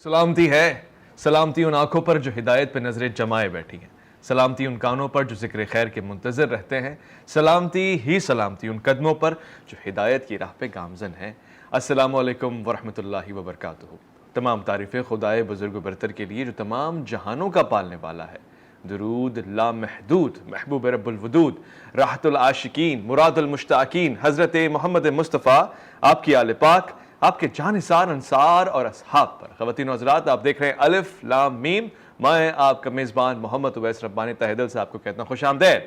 سلامتی ہے، سلامتی ان آنکھوں پر جو ہدایت پہ نظریں جمائے بیٹھی ہیں، سلامتی ان کانوں پر جو ذکر خیر کے منتظر رہتے ہیں، سلامتی ہی سلامتی ان قدموں پر جو ہدایت کی راہ پہ گامزن ہیں۔ السلام علیکم ورحمۃ اللہ وبرکاتہ۔ تمام تعریفیں خدائے بزرگ و برتر کے لیے جو تمام جہانوں کا پالنے والا ہے۔ درود لامحدود محبوب رب الودود، راحت العاشقین، مراد المشتاقین، حضرت محمد مصطفیٰ، آپ کی آل پاک، آپ کے جانثار انصار اور اصحاب پر۔ خواتین و حضرات، آپ دیکھ رہے ہیں الف لام میم، میں آپ کا میزبان محمد اویس ربانی تہہ دل سے آپ کو کہتا ہوں خوش آمدید۔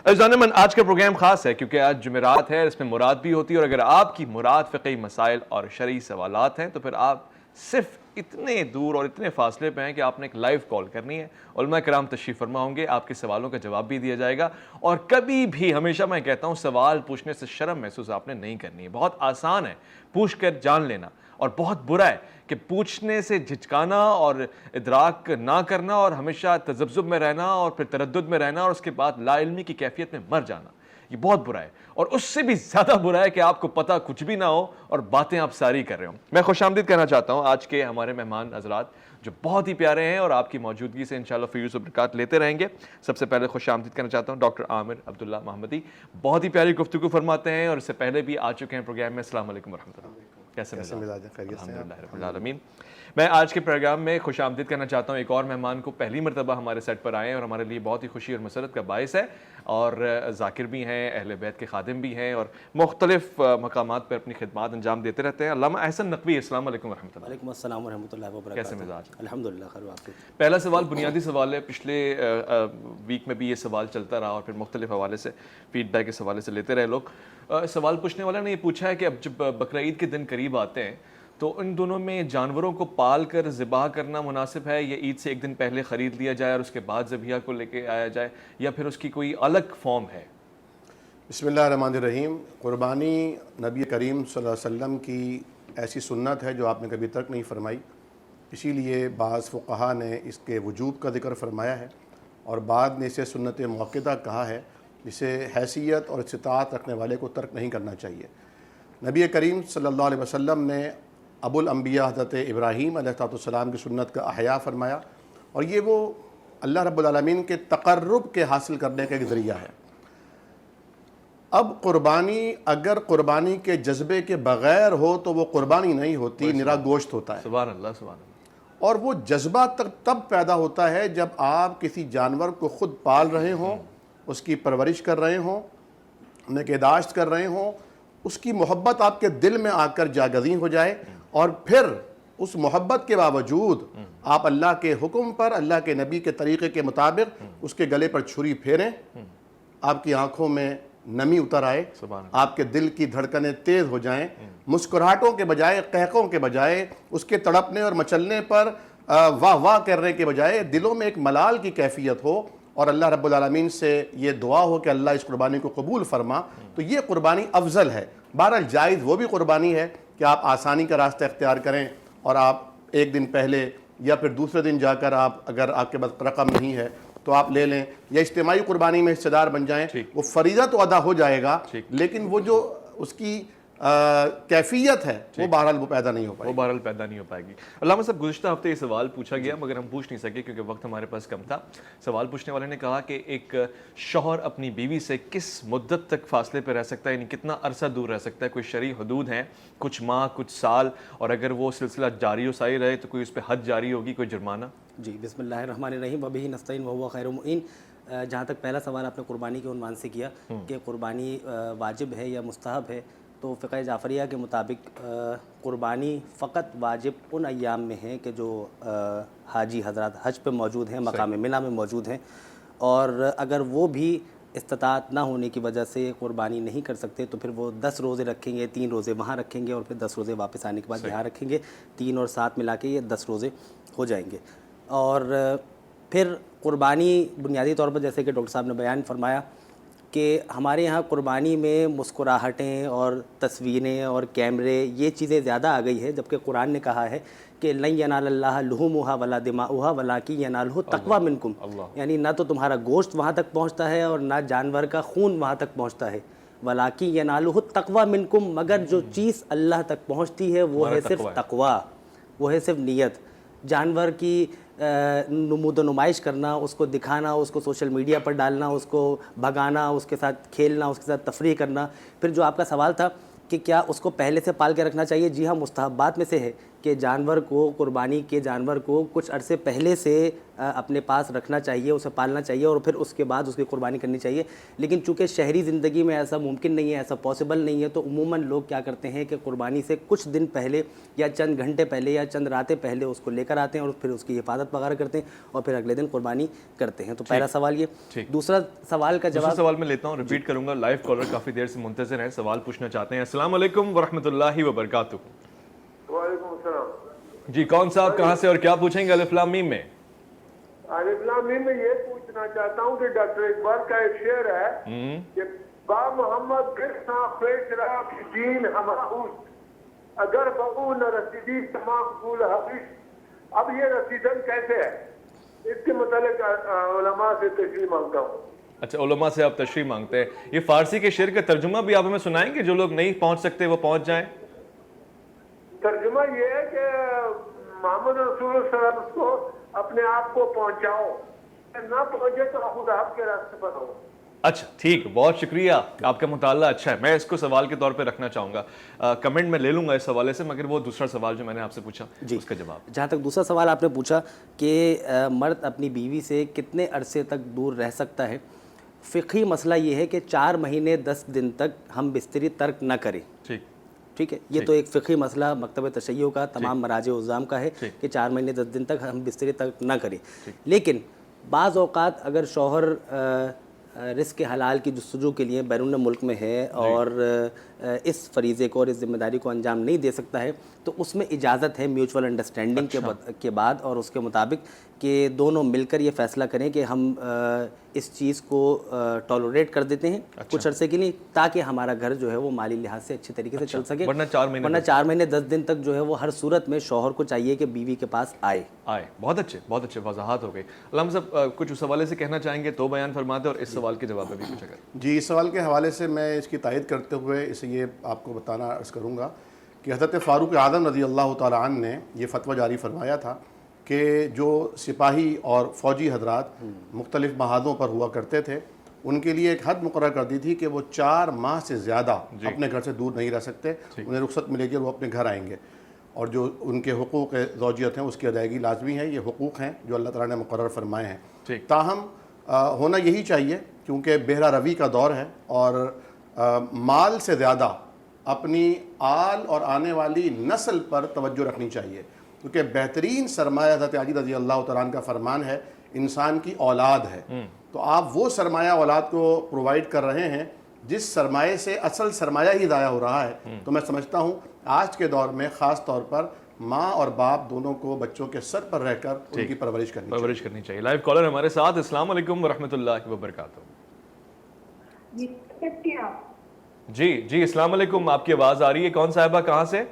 عزیزان من، آج کا پروگرام خاص ہے کیونکہ آج جمعرات ہے، اس میں مراد بھی ہوتی ہے، اور اگر آپ کی مراد فقہی مسائل اور شرعی سوالات ہیں تو پھر آپ صرف اتنے دور اور اتنے فاصلے پہ ہیں کہ آپ نے ایک لائیو کال کرنی ہے، علماء کرام تشریف فرما ہوں گے، آپ کے سوالوں کا جواب بھی دیا جائے گا، اور کبھی بھی ہمیشہ میں کہتا ہوں سوال پوچھنے سے شرم محسوس آپ نے نہیں کرنی ہے۔ بہت آسان ہے پوچھ کر جان لینا، اور بہت برا ہے کہ پوچھنے سے جھجکانا اور ادراک نہ کرنا اور ہمیشہ تذبذب میں رہنا اور پھر تردد میں رہنا اور اس کے بعد لا علمی کی کیفیت میں مر جانا، یہ بہت برا ہے، اور اس سے بھی زیادہ برا ہے کہ آپ کو پتہ کچھ بھی نہ ہو اور باتیں آپ ساری کر رہے ہوں۔ میں خوش آمدید کہنا چاہتا ہوں آج کے ہمارے مہمان حضرات جو بہت ہی پیارے ہیں اور آپ کی موجودگی سے انشاءاللہ فیوز و برکات لیتے رہیں گے۔ سب سے پہلے خوش آمدید کہنا چاہتا ہوں ڈاکٹر عامر عبداللہ محمدی، بہت ہی پیاری گفتگو فرماتے ہیں اور اس سے پہلے بھی آ چکے ہیں پروگرام میں۔ السلام علیکم ورحمۃ اللہ، کیسے مزاج؟ الحمدللہ رب العالمین۔ میں آج کے پروگرام میں خوش آمدید کرنا چاہتا ہوں ایک اور مہمان کو، پہلی مرتبہ ہمارے سیٹ پر آئے ہیں اور ہمارے لیے بہت ہی خوشی اور مسرت کا باعث ہے، اور ذاکر بھی ہیں، اہل بیت کے خادم بھی ہیں، اور مختلف مقامات پر اپنی خدمات انجام دیتے رہتے ہیں۔ علامہ احسن نقوی، السلام علیکم ورحمۃ اللہ۔ وعلیکم السلام ورحمۃ اللہ وبرکاتہ۔ کیسے مزاج؟ الحمدللہ خیر وعافیت۔ پہلا سوال بنیادی سوال ہے، پچھلے ویک میں بھی یہ سوال چلتا رہا اور پھر مختلف حوالے سے فیڈ بیک کے حوالے سے لیتے رہے لوگ۔ سوال پوچھنے والے نے یہ پوچھا ہے کہ اب جب بقرعید کے دن قریب آتے ہیں تو ان دونوں میں جانوروں کو پال کر ذبح کرنا مناسب ہے، یا عید سے ایک دن پہلے خرید لیا جائے اور اس کے بعد ذبیحہ کو لے کے آیا جائے، یا پھر اس کی کوئی الگ فارم ہے؟ بسم اللہ الرحمن الرحیم۔ قربانی نبی کریم صلی اللہ علیہ وسلم کی ایسی سنت ہے جو آپ نے کبھی ترک نہیں فرمائی، اسی لیے بعض فقہا نے اس کے وجوب کا ذکر فرمایا ہے اور بعد نے اسے سنت موقدہ کہا ہے، جسے حیثیت اور استطاعت رکھنے والے کو ترک نہیں کرنا چاہیے۔ نبی کریم صلی اللہ علیہ وسلم نے ابو الانبیاء حضرت ابراہیم علیہ السلام کی سنت کا احیاء فرمایا، اور یہ وہ اللہ رب العالمین کے تقرب کے حاصل کرنے کا ایک ذریعہ ہے۔ اب قربانی اگر قربانی کے جذبے کے بغیر ہو تو وہ قربانی نہیں ہوتی، نرا گوشت ہوتا ہے۔ سبحان اللہ، سبحان اللہ۔ اور وہ جذبہ تب پیدا ہوتا ہے جب آپ کسی جانور کو خود پال رہے ہوں، اس کی پرورش کر رہے ہوں، نگہداشت کر رہے ہوں، اس کی محبت آپ کے دل میں آ کر جاگزین ہو جائے، اور پھر اس محبت کے باوجود آپ اللہ کے حکم پر، اللہ کے نبی کے طریقے کے مطابق اس کے گلے پر چھری پھیریں، آپ کی آنکھوں میں نمی اتر آئے، آپ کے دل کی دھڑکنیں تیز ہو جائیں، مسکراہٹوں کے بجائے، قہقوں کے بجائے، اس کے تڑپنے اور مچلنے پر واہ واہ کرنے کے بجائے دلوں میں ایک ملال کی کیفیت ہو، اور اللہ رب العالمین سے یہ دعا ہو کہ اللہ اس قربانی کو قبول فرما، تو یہ قربانی افضل ہے۔ بہرحال جائز وہ بھی قربانی ہے کہ آپ آسانی کا راستہ اختیار کریں اور آپ ایک دن پہلے یا پھر دوسرے دن جا کر آپ، اگر آپ کے پاس رقم نہیں ہے تو آپ لے لیں، یا اجتماعی قربانی میں حصہ دار بن جائیں۔ وہ فریضہ تو ادا ہو جائے گا، لیکن وہ جو اس کی کیفیت ہے وہ بہرحال وہ پیدا نہیں ہو پائے گی۔ علامہ صاحب، گزشتہ ہفتے یہ سوال پوچھا گیا مگر ہم پوچھ نہیں سکے کیونکہ وقت ہمارے پاس کم تھا۔ سوال پوچھنے والے نے کہا کہ ایک شوہر اپنی بیوی سے کس مدت تک فاصلے پہ رہ سکتا ہے، یعنی کتنا عرصہ دور رہ سکتا ہے؟ کوئی شرعی حدود ہیں، کچھ ماہ، کچھ سال، اور اگر وہ سلسلہ جاری و ساری رہے تو کوئی اس پہ حد جاری ہوگی، کوئی جرمانہ؟ جی، بسم اللہ الرحمن الرحیم، وبہ نستعین وہو خیر المعین۔ جہاں تک پہلا سوال آپ نے قربانی کے عنوان سے کیا کہ قربانی واجب ہے یا مستحب ہے، تو فقہ جعفریہ کے مطابق قربانی فقط واجب ان ایام میں ہے کہ جو حاجی حضرات حج پہ موجود ہیں، مقام منی میں موجود ہیں، اور اگر وہ بھی استطاعت نہ ہونے کی وجہ سے قربانی نہیں کر سکتے تو پھر وہ 10 روزے رکھیں گے، 3 روزے وہاں رکھیں گے اور پھر 10 روزے واپس آنے کے بعد یہاں رکھیں گے، 3 اور 7 ملا کے یہ 10 روزے ہو جائیں گے۔ اور پھر قربانی بنیادی طور پر جیسے کہ ڈاکٹر صاحب نے بیان فرمایا کہ ہمارے یہاں قربانی میں مسکراہٹیں اور تصویریں اور کیمرے یہ چیزیں زیادہ آ گئی ہے، جبکہ قرآن نے کہا ہے کہ لن ینال اللہ لحومھا ولا دماؤھا ولکن ینالہ التقوی منکم، یعنی نہ تو تمہارا گوشت وہاں تک پہنچتا ہے اور نہ جانور کا خون وہاں تک پہنچتا ہے، ولکن ینالہ التقوی منکم، مگر جو چیز اللہ تک پہنچتی ہے وہ ہے صرف تقوی، وہ ہے صرف نیت۔ जानवर की नमूद नुमाइश करना, उसको दिखाना, उसको सोशल मीडिया पर डालना, उसको भगाना, उसके साथ खेलना, उसके साथ तफरीह करना। फिर जो आपका सवाल था कि क्या उसको पहले से पाल के रखना चाहिए, जी हाँ, मुस्तहब्बात में से है कि जानवर को, कुर्बानी के जानवर को कुछ अरसे पहले से अपने पास रखना चाहिए, उसे पालना चाहिए और फिर उसके बाद उसकी कुर्बानी करनी चाहिए। लेकिन चूँकि शहरी ज़िंदगी में ऐसा मुमकिन नहीं है, ऐसा पॉसिबल नहीं है, तो उमूमन लोग क्या करते हैं कि कुर्बानी से कुछ दिन पहले या चंद घंटे पहले या चंद रातें पहले उसको लेकर आते हैं और फिर उसकी हिफाजत वगैरह करते हैं और फिर अगले दिन कुर्बानी करते हैं। तो पहला सवाल ये। दूसरा सवाल का जवाब, सवाल मैं लेता हूँ, रिपीट करूंगा। लाइव कॉलर काफ़ी देर से मुंतज़िर हैं, सवाल पूछना चाहते हैं। अस्सलाम वालेकुम वरहमतुल्लाहि वबरकातुहू। वालेकुम सलाम जी, कौन साहब कहाँ से और क्या पूछेंगे अलिफ लाम मीम में? अलिफ लाम मीम में ये पूछना चाहता हूँ कि डॉक्टर इकबाल का एक शेर है कि बा मोहम्मद बिरसा फेशरा दीन हमाउस अगर बबू न रसीदी तमाम फूल हफिश। अब ये रसीदन कैसे है, इसके मतलब उलमा से तशरीह मांगता हूँ। अच्छा, उलमा से आप तशरीह मांगते हैं। ये फारसी के शेर का तर्जुमा भी आप हमें सुनाएंगे, जो लोग नहीं पहुंच सकते वो पहुंच जाएं? तर्जुमा ये है कि मोहम्मद रसूल सल्लल्लाहु अलैहि वसल्लम को अपने आप को पहुंचाओ, ना पहुंचे तो खुद आपके रास्ते पर हो। अच्छा, ठीक, बहुत शुक्रिया, आपका मुताला अच्छा है। मैं इसको सवाल के तौर पे रखना चाहूँगा, कमेंट में ले लूँगा इस हवाले से, मगर वो दूसरा सवाल जो मैंने आपसे पूछा जी, उसका जवाब। जहाँ तक दूसरा सवाल आपने पूछा कि मर्द अपनी बीवी से कितने अरसे तक दूर रह सकता है, फ़िक़ही मसला ये है कि 4 महीने 10 दिन तक हम बिस्तरी तर्क न करें। ठीक है, ये तो एक फ़िक़ही मसला मकतब तशय्युअ का, तमाम मराज उज़्ज़ाम का है कि 4 महीने 10 दिन तक हम बिस्तरी तर्क न करें। लेकिन बाज़ औक़ात अगर शौहर रिस्क हलाल की जुस्तजू के लिए बैरून मुल्क में है और इस फरीज़े को और इस ज़िम्मेदारी को अंजाम नहीं दे सकता है, तो उसमें इजाज़त है म्यूचुअल अंडरस्टैंडिंग के बाद और उसके मुताबिक कि दोनों मिलकर ये फ़ैसला करें कि हम इस चीज़ को टॉलरेट कर देते हैं कुछ अरसे के लिए, ताकि हमारा घर जो है वो माली लिहाज से अच्छे तरीके से चल सके। वरना 4 महीने 10 दिन तक जो है वो हर सूरत में शौहर को चाहिए कि बीवी के पास आए। बहुत अच्छे वजाहत हो गई। अल्लाह साहब कुछ उस हवाले से कहना चाहेंगे तो बयान फरमाते, और इस सवाल के जवाब में भी कुछ अगर। जी, इस सवाल के हवाले से मैं इसकी तायद करते हुए इसे ये आपको बताना अर्ज़ करूँगा कि हज़रत फ़ारूक आज़म रज़ी अल्लाह तआला अन्हु ने ये फतवा जारी फरमाया था कि जो सिपाही और फ़ौजी हज़रात मुख्तलिफ़ महाज़ों पर हुआ करते थे, उनके लिए एक हद मुकर्रर कर दी थी कि वो 4 माह से ज़्यादा अपने घर से दूर नहीं रह सकते, उन्हें रुख्सत मिलेगी और वो अपने घर आएंगे, और जो उनके हुकूक़ ज़ौजियत हैं उसकी अदायगी लाजमी है। ये हुकूक़ हैं जो अल्लाह ताला ने मुकर्रर फरमाए हैं। ताहम होना यही चाहिए, क्योंकि बेहरा रवी का दौर है और माल से ज़्यादा अपनी आल और आने वाली नस्ल पर तवज्जो रखनी चाहिए, क्योंकि बेहतरीन सरमाया हज़रत अली रज़ी अल्लाह तआला अन्हु का फरमान है, इंसान की औलाद है। तो आप वो सरमाया औलाद को प्रोवाइड कर रहे हैं जिस सरमाए से असल सरमाया ही ज़ाया हो रहा है। तो मैं समझता हूँ आज के दौर में ख़ास तौर पर माँ और बाप दोनों को बच्चों के सर पर रहकर उनकी परवरिश करनी चाहिए। लाइव कॉलर हमारे साथ। अस्सलाम वालेकुम वरहमतुल्लाहि वबरकातुहू। जी, अस्सलाम वालेकुम, आपकी आवाज़ आ रही है। कौन साहिबा, कहाँ से?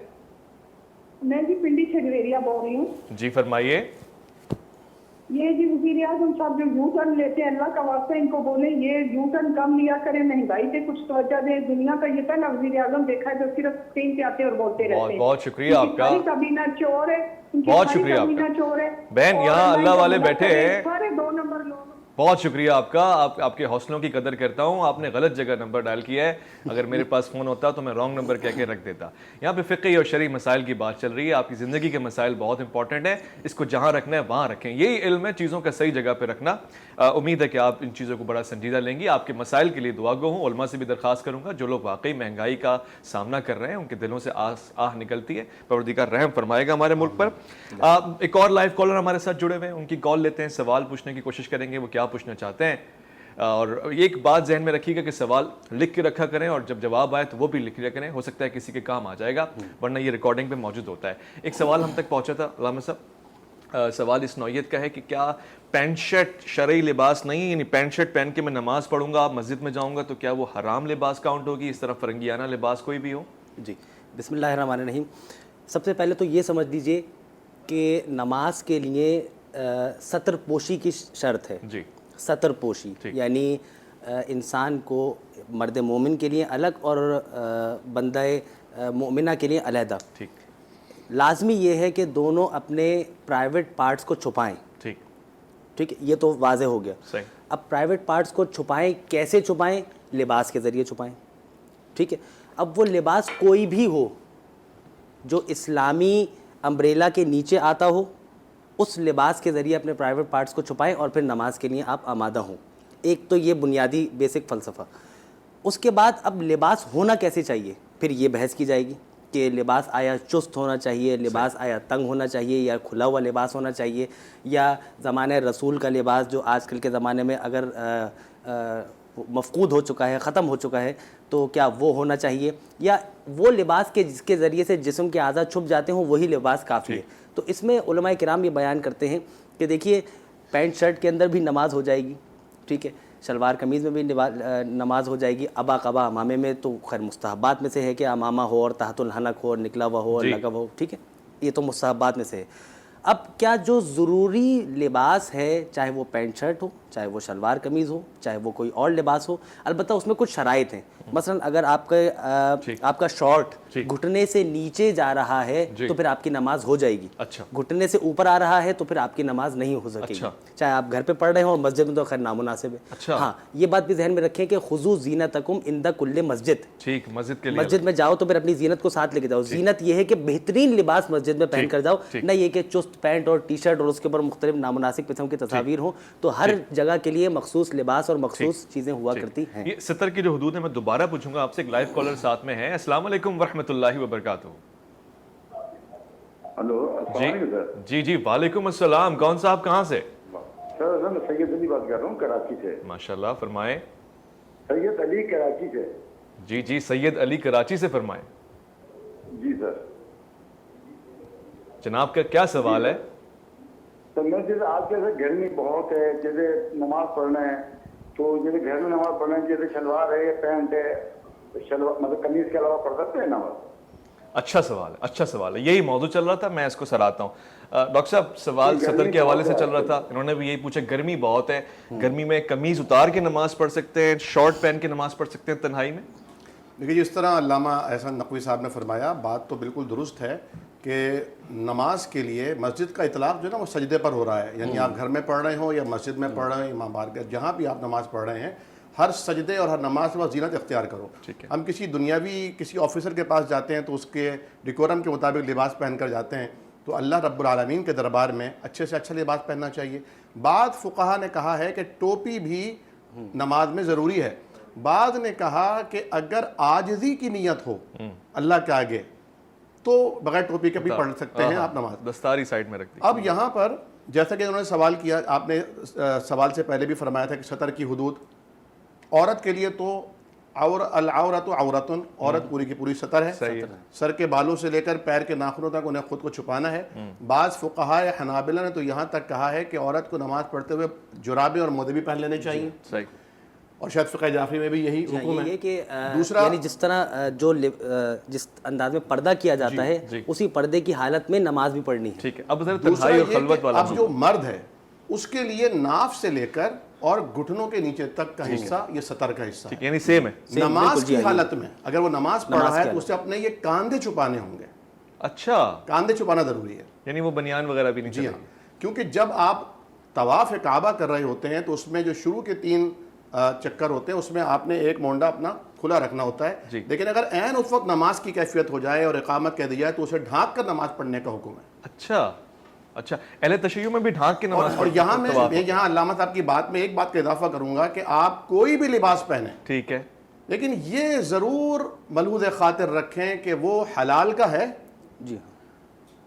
मैं जी पिंडी छगवेरिया बोल रही हूँ। जी फरमाइए। ये जी वज़ीर आज़म साहब जो यू टर्न लेते हैं, अल्लाह का वास्ता इनको बोले ये यू टर्न कम लिया करें, महंगाई पे कुछ तवज्जो दें। दुनिया का ये पहला वज़ीर आज़म देखा है जो सिर्फ स्क्रीन पे आते और बोलते रहते हैं। बहुत शुक्रिया आपका, कमीना चोर है, बहुत शुक्रिया आपका चोर है। बहन, यहाँ अल्लाह वाले बैठे हैं, सारे 2 नंबर लोग। बहुत शुक्रिया आपका, आपके हौसलों की कदर करता हूँ। आपने गलत जगह नंबर डायल किया है, अगर मेरे पास फ़ोन होता तो मैं रॉन्ग नंबर कह के रख देता। यहाँ पे फ़िक़्ही और शरई मसाइल की बात चल रही है। आपकी ज़िंदगी के मसाइल बहुत इंपॉर्टेंट है, इसको जहाँ रखना है वहाँ रखें। यही इल्म है, चीज़ों का सही जगह पर रखना। उम्मीद है कि आप इन चीज़ों को बड़ा संजीदा लेंगी। आपके मसाइल के लिए दुआ गो हूँ। उलमा से भी दरख्वास्त करूँगा, जो लोग वाकई महंगाई का सामना कर रहे हैं, उनके दिलों से आह निकलती है, परवरदिगार रहम फरमाएगा हमारे मुल्क पर। एक और लाइव कॉलर हमारे साथ जुड़े हुए हैं, उनकी कॉल लेते हैं, सवाल पूछने की कोशिश करेंगे वो क्या पूछना चाहते हैं। और एक बात जहन में रखिएगा कि सवाल लिख के रखा करें और जब जवाब आए तो वो भी लिख लिया करें, हो सकता है किसी के काम आ जाएगा, वरना ये रिकॉर्डिंग पे मौजूद होता है। एक सवाल हम तक पहुंचा था अल्लामा साहब, सवाल इस नौयत का है कि क्या पैंट शर्ट शरई लिबास नहीं, यानी पैंट शर्ट पहन के मैं नमाज पढ़ूंगा, मस्जिद में जाऊंगा, तो क्या वो हराम लिबास काउंट होगी, इस तरह फरंगियाना लिबास कोई भी हो? जी, बिस्मिल्लाहिर्रहमानिर्रहीम। सबसे पहले तो ये समझ लीजिए कि नमाज के लिए सतर पोशी की शर्त है जी, सतर पोशी, यानी इंसान को मर्द मोमिन के लिए अलग और बंदे मोमिना के लिए अलहदा। ठीक, लाजमी ये है कि दोनों अपने प्राइवेट पार्ट्स को छुपाएं, ठीक ठीक है, ये तो वाज़े हो गया। सही। अब प्राइवेट पार्ट्स को छुपाएं, कैसे छुपाएं? लिबास के ज़रिए छुपाएं, ठीक है। अब वो लिबास कोई भी हो जो इस्लामी अम्ब्रेला के नीचे आता हो, उस लिबास के ज़रिए अपने प्राइवेट पार्ट्स को छुपाएं और फिर नमाज के लिए आप आमादा हों। एक तो ये बुनियादी बेसिक फ़लसफ़ा। उसके बाद अब लिबास होना कैसे चाहिए, फिर ये बहस की जाएगी कि लिबास आया चुस्त होना चाहिए, लिबास आया तंग होना चाहिए, या खुला हुआ लिबास होना चाहिए, या ज़माने रसूल का लिबास जो आजकल के ज़माने में अगर मफकूद हो चुका है, ख़त्म हो चुका है, तो क्या वो होना चाहिए, या वो लिबास के जिसके ज़रिए से जिस्म के आज़ा छुप जाते हों वही लिबास काफ़ी है। तो इसमें उलमाए किराम ये बयान करते हैं कि देखिए पैंट शर्ट के अंदर भी नमाज हो जाएगी, ठीक है, शलवार कमीज़ में भी नमाज हो जाएगी, अबा कबा अमामे में तो खैर मुस्तहबात में से है कि अमामा हो और तहतुल हनक हो और निकला हुआ हो और लगब हो, ठीक है, ये तो मुस्तहबात में से है। अब क्या जो ज़रूरी लिबास है, चाहे वो पैंट शर्ट हो, चाहे वो शलवार कमीज़ हो, चाहे वो कोई और लिबास हो, अलबत्ता उसमें कुछ शराइत हैं। मसलन अगर आपका शॉर्ट घुटने से नीचे जा रहा है तो फिर आपकी नमाज हो जाएगी। अच्छा। घुटने से ऊपर आ रहा है तो फिर आपकी नमाज नहीं हो सकेगी। अच्छा। चाहे आप घर पे पढ़ रहे हो, मस्जिद में तो खैर नामुनासिब है। अच्छा। हाँ, ये बात भी जहन में रखें कि खुजू ज़ीनतकुम इंदा कुल्ले मस्जिद, ठीक, मस्जिद के लिए मस्जिद में जाओ तो फिर अपनी जीनत को साथ लेके जाओ। जीनत ये है कि बेहतरीन लिबास मस्जिद में पहन कर जाओ, न ये कि चुस्त पैंट और टी शर्ट और उसके ऊपर मुख्तलिफ नामुनासिब किस्म की तस्वीर हो। तो हर जगह के लिए मखसूस लिबास और मखसूस चीज़ें हुआ करती हैं। ये सतर की जो हदूद है मैं दोबारा पूछूंगा आपसे। एक लाइव कॉलर साथ में है। अस्सलाम वालेकुम वरहमतुल्लाहि वबरकातुहू। हेलो, जी सर। जी जी, वालेकुम अस्सलाम। कौन सा, आप कहाँ से? सर मैं सैयद अली बात कर रहा हूँ कराची से। माशाल्लाह, फरमाएं। सैयद अली कराची से। जी जी, सैयद अली कराची से, फरमाएं। जी सर। जनाब का क्या सवाल है? तो मैं जैसे आज जैसे गर्मी बहुत है, जैसे नमाज पढ़ना है, तो जैसे घर में नमाज पढ़ना है, जैसे शलवार है या पैंट है, तो शलवार मतलब कमीज के अलावा पढ़ सकते हैं नमाज? अच्छा सवाल है, अच्छा सवाल है। यही मौजू चल रहा था, मैं इसको सराहता हूँ। डॉक्टर साहब, सवाल सतर के हवाले से चल रहा था, इन्होंने भी यही पूछा, गर्मी बहुत है, गर्मी में कमीज उतार के नमाज पढ़ सकते हैं, शॉर्ट पहन के नमाज पढ़ सकते हैं तन्हाई में? देखिए, जिस तरह अल्लामा एहसान नकवी साहब ने फरमाया, बात तो बिल्कुल दुरुस्त है कि नमाज के लिए मस्जिद का इतलाक़ जो है ना वो सजदे पर हो रहा है। यानी आप घर में पढ़ रहे हो या मस्जिद में पढ़ रहे हो, इमाम बारगाह, जहाँ भी आप नमाज पढ़ रहे हैं, हर सजदे और हर नमाज में जीनत इख्तियार करो। हम किसी दुनियावी किसी ऑफिसर के पास जाते हैं तो उसके डिकोरम के मुताबिक लिबास पहन कर जाते हैं, तो अल्लाह रब्बुल आलमीन के दरबार में अच्छे से अच्छा लिबास पहनना चाहिए। बाद फुक़हा ने कहा है कि टोपी भी नमाज में ज़रूरी है। बाद ने कहा कि अगर आजिज़ी की नीयत हो अल्लाह के आगे तो बगैर टोपी के भी पढ़ सकते हैं आप नमाज। दस्तारी साइड में रख दी। अब यहाँ पर जैसा कि उन्होंने सवाल किया, आपने सवाल से पहले भी फरमाया था कि सतर की हुदूद औरत के लिए तो औरत औरतुन, औरत पूरी की पूरी सतर है। सर के बालों से लेकर पैर के नाखूनों तक उन्हें खुद को छुपाना है। बाज़ फुक़हा हनाबिला ने तो यहाँ तक कहा है कि औरत को नमाज पढ़ते हुए जुराबे और मोजे भी पहन लेने चाहिए, सही। और शायद फ़िक़्ह जाफ़री में भी यही हुक्म है कि दूसरा, यानी जिस तरह जिस अंदाज में पर्दा किया जाता है उसी पर्दे की हालत में नमाज भी पढ़नी है। ठीक है। अब दूसरा तन्हाई ये और खलवत कि वाला अब जो मर्द है उसके लिए नाफ से लेकर और घुटनों के नीचे तक का हिस्सा ये सतर का हिस्सा है। यानी सेम है। नमाज की हालत में अगर वो नमाज पढ़ रहा है तो उसे अपने ये कांधे छुपाने होंगे। अच्छा, कांधे छुपाना जरूरी है। यानी वो बनियान वगैरह भी नहीं? जी हाँ, क्योंकि जब आप तवाफ काबा कर रहे होते हैं तो उसमें जो शुरू के 3 चक्कर होते हैं उसमें आपने एक मोंडा अपना खुला रखना होता है। लेकिन अगर ऐन उस वक्त नमाज की कैफियत हो जाए और इकामत कह दी जाए तो उसे ढांक कर नमाज पढ़ने का हुक्म है। अच्छा अच्छा, अहले तशय्युअ में भी ढांक के नमाज और यहाँ मैं यहाँ अल्लामा साहब की बात में एक बात का इजाफा करूंगा कि आप कोई भी लिबास पहने, ठीक है, लेकिन ये जरूर मलहूज़ खातिर रखें कि वो हलाल का है। जी हाँ।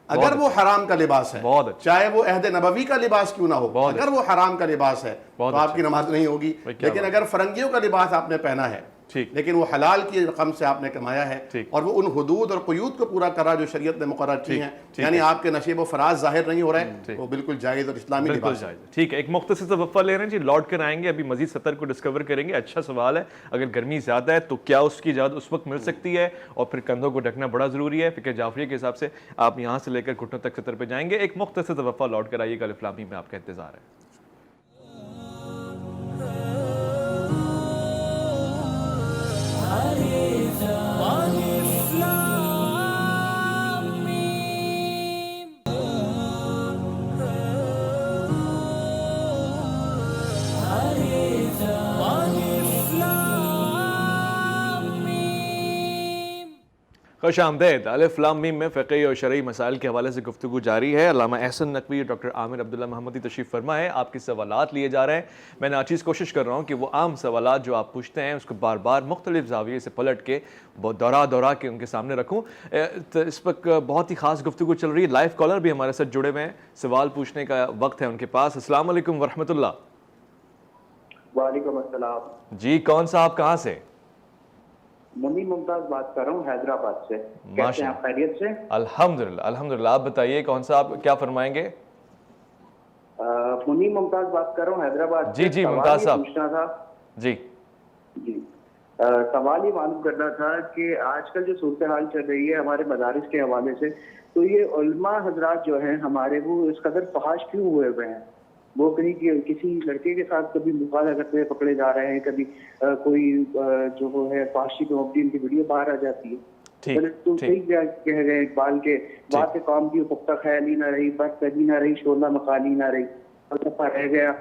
अगर वो हराम का लिबास है, चाहे वो अहद नबवी का लिबास क्यों ना हो, अगर वो हराम का लिबास है तो आपकी नमाज नहीं होगी। लेकिन अगर फरंगियों का लिबास आपने पहना है लेकिन वो हलाल की रकम से आपने कमाया है और वो उन हुदूद और क़ुयूद को पूरा करा जो शरीयत ने मुकर्रर की हैं, यानी आपके नशीब व फराज जाहिर नहीं हो रहा है, वो बिल्कुल जायज़ और इस्लामी लिबास है। ठीक है, एक मुख्तसर सा वक्फा ले रहे हैं जी, लौट कर आएंगे, अभी मजीद सतर को डिस्कवर करेंगे। अच्छा सवाल है, अगर गर्मी ज़्यादा है तो क्या उसकी इजाज़त उस वक्त मिल सकती है, और फिर कंधों को ढकना बड़ा ज़रूरी है। फ़िक़्ह जाफ़री के हिसाब से आप यहाँ से लेकर घुटनों तक सतर पर जाएंगे। एक मुख्तसर सा वक्फा लौट कर आइएगा, अलिफ लाम मीम में आपका इंतज़ार है। خوش آمدید. الف لام میم میں فقہی اور شرعی مسائل کے حوالے سے گفتگو جاری ہے. علامہ احسن نقوی اور ڈاکٹر عامر عبداللہ محمدی تشریف فرما ہے. آپ کے سوالات لیے جا رہے ہیں. میں ناچیز کوشش کر رہا ہوں کہ وہ عام سوالات جو آپ پوچھتے ہیں اس کو بار بار مختلف زاویے سے پلٹ کے دورا کے ان کے سامنے رکھوں. اس وقت بہت ہی خاص گفتگو چل رہی ہے. لائیو کالر بھی ہمارے ساتھ جڑے ہوئے ہیں, سوال پوچھنے کا وقت ہے ان کے پاس. السلام علیکم ورحمۃ اللہ. وعلیکم السلام. جی کون صاحب کہاں سے؟ منی ممتاز بات کر رہا ہوں حیدرآباد سے. کیسے ہیں آپ؟ خیریت سے؟ الحمدللہ الحمدللہ. آپ بتائیے کون سا آپ کیا فرمائیں گے؟ منی ممتاز بات کر رہا ہوں حیدرآباد سے. جی جی ممتاز صاحب. پوچھنا تھا جی جی سوال یہ معلوم کرنا تھا کہ آج کل جو صورتحال چل رہی ہے ہمارے مدارس کے حوالے سے, تو یہ علماء حضرات جو ہیں ہمارے وہ اس قدر فحش کیوں ہوئے ہوئے ہیں؟ وہ کہیں کسی لڑکے کے ساتھ کبھی مخالفہ کرتے ہوئے پکڑے جا رہے ہیں, کبھی کوئی جو وہ ہے فحاشی پہ مبنی ان کی ویڈیو باہر آ جاتی ہے. تو صحیح کہہ گئے اقبال کے بات قوم کی پختہ خیالی نہ رہی, بس کبھی نہ رہی, شعلہ مقالی نہ رہی, فلسفہ رہ گیا,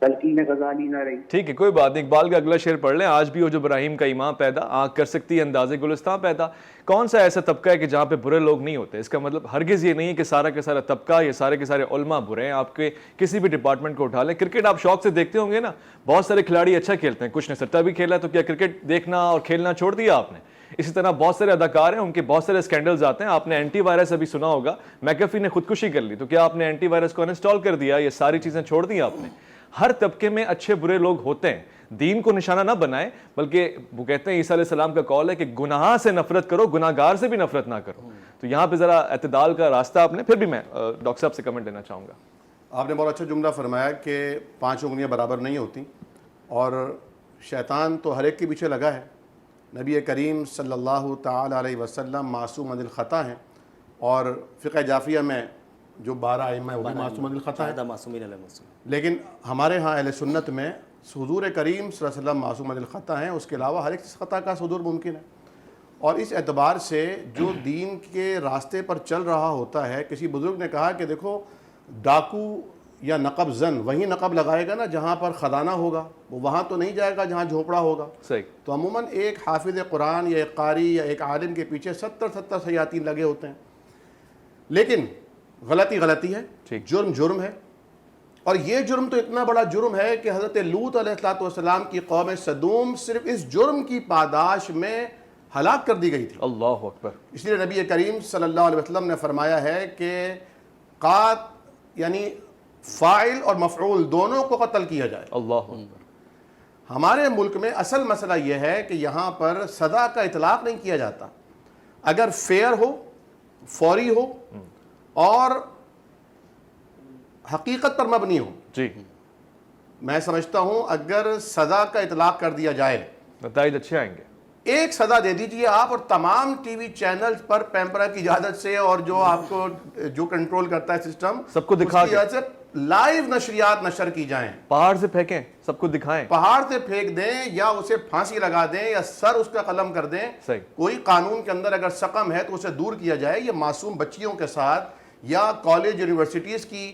تلقین غزالی نہ رہی. ٹھیک ہے کوئی بات نہیں. اقبال کا اگلا شعر پڑھ لیں. آج بھی ہو جو ابراہیم کا ایمان پیدا, آنکھ کر سکتی ہے انداز گلستان پیدا. کون سا ایسا طبقہ ہے کہ جہاں پہ برے لوگ نہیں ہوتے؟ اس کا مطلب ہرگز یہ نہیں ہے کہ سارا کا سارا طبقہ یا سارے کے سارے علماء برے ہیں. آپ کے کسی بھی ڈپارٹمنٹ کو اٹھا لیں. کرکٹ آپ شوق سے دیکھتے ہوں گے نا, بہت سارے کھلاڑی اچھا کھیلتے ہیں, کچھ نے سٹا بھی کھیلا, تو کیا کرکٹ دیکھنا اور کھیلنا چھوڑ دیا آپ نے؟ اسی طرح بہت سارے اداکار ہیں, ان کے بہت سارے اسکینڈلز آتے ہیں. آپ نے اینٹی وائرس ابھی سنا ہوگا, میکافی نے خودکشی کر لی, تو کیا آپ نے اینٹی وائرس کو انسٹال کر دیا؟ یہ ساری چیزیں چھوڑ دی آپ نے. ہر طبقے میں اچھے برے لوگ ہوتے ہیں. دین کو نشانہ نہ بنائیں, بلکہ وہ کہتے ہیں عیسیٰ علیہ السلام کا قول ہے کہ گناہ سے نفرت کرو, گناہ گار سے بھی نفرت نہ کرو. تو یہاں پہ ذرا اعتدال کا راستہ آپ نے. پھر بھی میں ڈاکٹر صاحب سے کمنٹ دینا چاہوں گا. آپ نے بہت اچھا جملہ فرمایا کہ 5 انگلیاں برابر نہیں ہوتی, اور شیطان تو ہر ایک کے پیچھے لگا ہے. نبی کریم صلی اللہ تعالی علیہ وسلم معصوم عن الخطا ہیں, اور فقہ جعفریہ میں جو 12 ائمہ ہیں وہ بھی معصوم عن الخطا ہیں. لیکن ہمارے ہاں اہل سنت میں حضور کریم صلی اللہ علیہ وسلم معصوم عن الخطا ہیں, اس کے علاوہ ہر ایک خطا کا صدور ممکن ہے. اور اس اعتبار سے جو دین کے راستے پر چل رہا ہوتا ہے, کسی بزرگ نے کہا کہ دیکھو ڈاکو یا نقب زن وہیں نقب لگائے گا نا جہاں پر خزانہ ہوگا, وہ وہاں تو نہیں جائے گا جہاں جھونپڑا ہوگا. صحیح. تو عموماً ایک حافظ قرآن یا ایک قاری یا ایک عالم کے پیچھے 70 شیاطین لگے ہوتے ہیں. لیکن غلطی ہے, جرم ہے. اور یہ جرم تو اتنا بڑا جرم ہے کہ حضرت لوط علیہ السلام کی قوم سدوم صرف اس جرم کی پاداش میں ہلاک کر دی گئی تھی. اللہ اکبر. اس لیے نبی کریم صلی اللہ علیہ وسلم نے فرمایا ہے کہ قات یعنی فاعل اور مفعول دونوں کو قتل کیا جائے. اللہ اکبر. ہمارے ملک میں اصل مسئلہ یہ ہے کہ یہاں پر سزا کا اطلاق نہیں کیا جاتا. اگر فیئر ہو, فوری ہو اور حقیقت پر مبنی ہو, جی میں سمجھتا ہوں اگر سزا کا اطلاق کر دیا جائے نتائج اچھے آئیں گے. ایک سزا دے دیجئے آپ, اور تمام ٹی وی چینلز پر پیمپرا کی اجازت سے اور جو آپ کو جو کنٹرول کرتا ہے سسٹم, سب کو دکھا کے لائیو نشریات نشر کی جائیں. پہاڑ سے پھینکیں, سب کو دکھائیں. پہاڑ سے پھینک دیں یا اسے پھانسی لگا دیں یا سر اس کا قلم کر دیں. صحیح. کوئی قانون کے اندر اگر سقم ہے تو اسے دور کیا جائے. یہ معصوم بچیوں کے ساتھ یا کالج یونیورسٹیز کی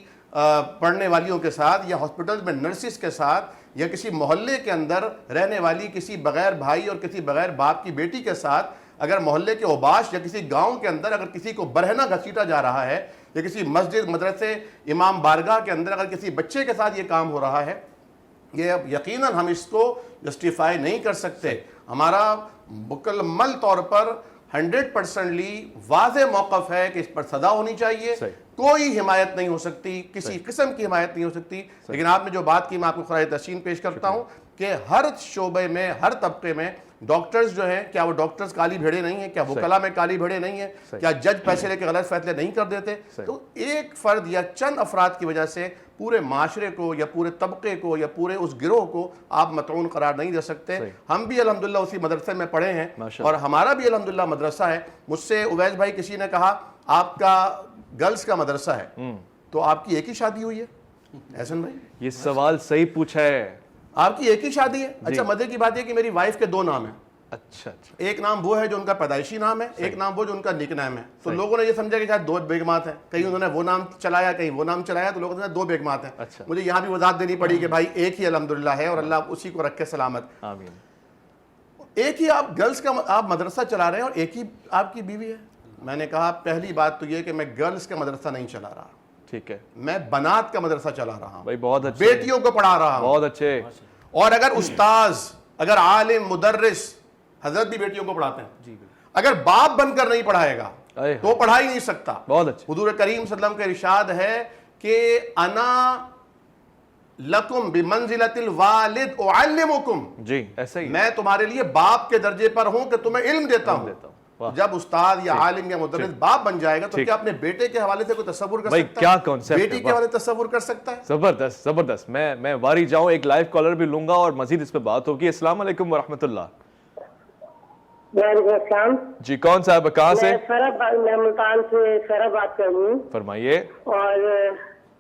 پڑھنے والیوں کے ساتھ یا ہاسپٹل میں نرسز کے ساتھ یا کسی محلے کے اندر رہنے والی کسی بغیر بھائی اور کسی بغیر باپ کی بیٹی کے ساتھ, اگر محلے کے اوباش یا کسی گاؤں کے اندر اگر کسی کو برہنہ گھسیٹا جا رہا ہے یا کسی مسجد مدرسے امام بارگاہ کے اندر اگر کسی بچے کے ساتھ یہ کام ہو رہا ہے, یہ یقیناً ہم اس کو جسٹیفائی نہیں کر سکتے. ہمارا مکمل طور پر 100% واضح موقف ہے کہ اس پر سزا ہونی چاہیے. کوئی حمایت نہیں ہو سکتی, کسی قسم کی حمایت نہیں ہو سکتی. لیکن آپ نے جو بات کی میں آپ کو خراج تحسین پیش کرتا ہوں کہ ہر شعبے میں, ہر طبقے میں ڈاکٹرز جو ہیں, کیا وہ ڈاکٹرز کالی بھیڑے نہیں ہیں؟ کیا وکلاء میں کالی بھیڑے نہیں ہیں؟ کیا جج پیسے لے کے غلط فیصلے نہیں کر دیتے؟ تو ایک فرد یا چند افراد کی وجہ سے پورے معاشرے کو یا پورے طبقے کو یا پورے اس گروہ کو آپ مطعون قرار نہیں دے سکتے. ہم بھی الحمدللہ اسی مدرسے میں پڑھے ہیں اور ہمارا بھی الحمدللہ مدرسہ ہے. مجھ سے اویس بھائی کسی نے کہا آپ کا گرلز کا مدرسہ ہے, تو آپ کی ایک ہی شادی ہوئی ہے؟ احسن بھائی یہ سوال صحیح پوچھا ہے. آپ کی ایک ہی شادی ہے؟ اچھا, مزے کی بات یہ کہ میری وائف کے 2 نام ہیں. اچھا, ایک نام وہ ہے جو ان کا پیدائشی نام ہے, ایک نام وہ جو ان کا نک نام ہے. تو لوگوں نے یہ سمجھا کہ شاید 2 بیگمات ہیں, کہیں انہوں نے وہ نام چلایا کہیں وہ نام چلایا, تو لوگوں نے 2 بیگمات ہیں. مجھے یہاں بھی وضاحت دینی پڑی کہ بھائی ایک ہی الحمدللہ ہے اور اللہ اسی کو رکھے سلامت. آمین. ایک ہی آپ گرلس کا آپ مدرسہ چلا رہے ہیں اور ایک ہی آپ کی بیوی ہے. میں نے کہا پہلی بات تو یہ کہ میں گرلس کا مدرسہ نہیں چلا رہا, ٹھیک ہے میں بنات کا مدرسہ چلا رہا ہوں, بھائی, بہت اچھے, بیٹیوں کو پڑھا رہا ہوں. بہت اچھے. اور اگر استاذ, اگر عالم, مدرس, حضرت بھی بیٹیوں کو پڑھاتے ہیں, اگر باپ بن کر نہیں پڑھائے گا تو پڑھا ہی نہیں سکتا. بہت اچھے. حضور کریم صلی اللہ علیہ وسلم کا ارشاد ہے کہ انا لکم بمنزلۃ الوالد اعلمکم, جی ایسا ہی میں تمہارے لیے باپ کے درجے پر ہوں کہ تمہیں علم دیتا ہوں. جب استاد یا عالم یا مدرس باپ بن جائے گا تو کیا اپنے بیٹے کے حوالے سے کوئی تصور کر سکتا ہے؟ کیا کانسیپٹ, بیٹی کے حوالے تصور کر سکتا ہے؟ زبردست زبردست. میں واری جاؤں, ایک لائیو کالر بھی لوں گا اور مزید اس پہ بات ہوگی. السلام علیکم ورحمۃ اللہ. وعلیکم السلام. جی کون صاحب, کہاں سے؟ میں ملتان سے سرا بات کر رہی ہوں. فرمائیے. اور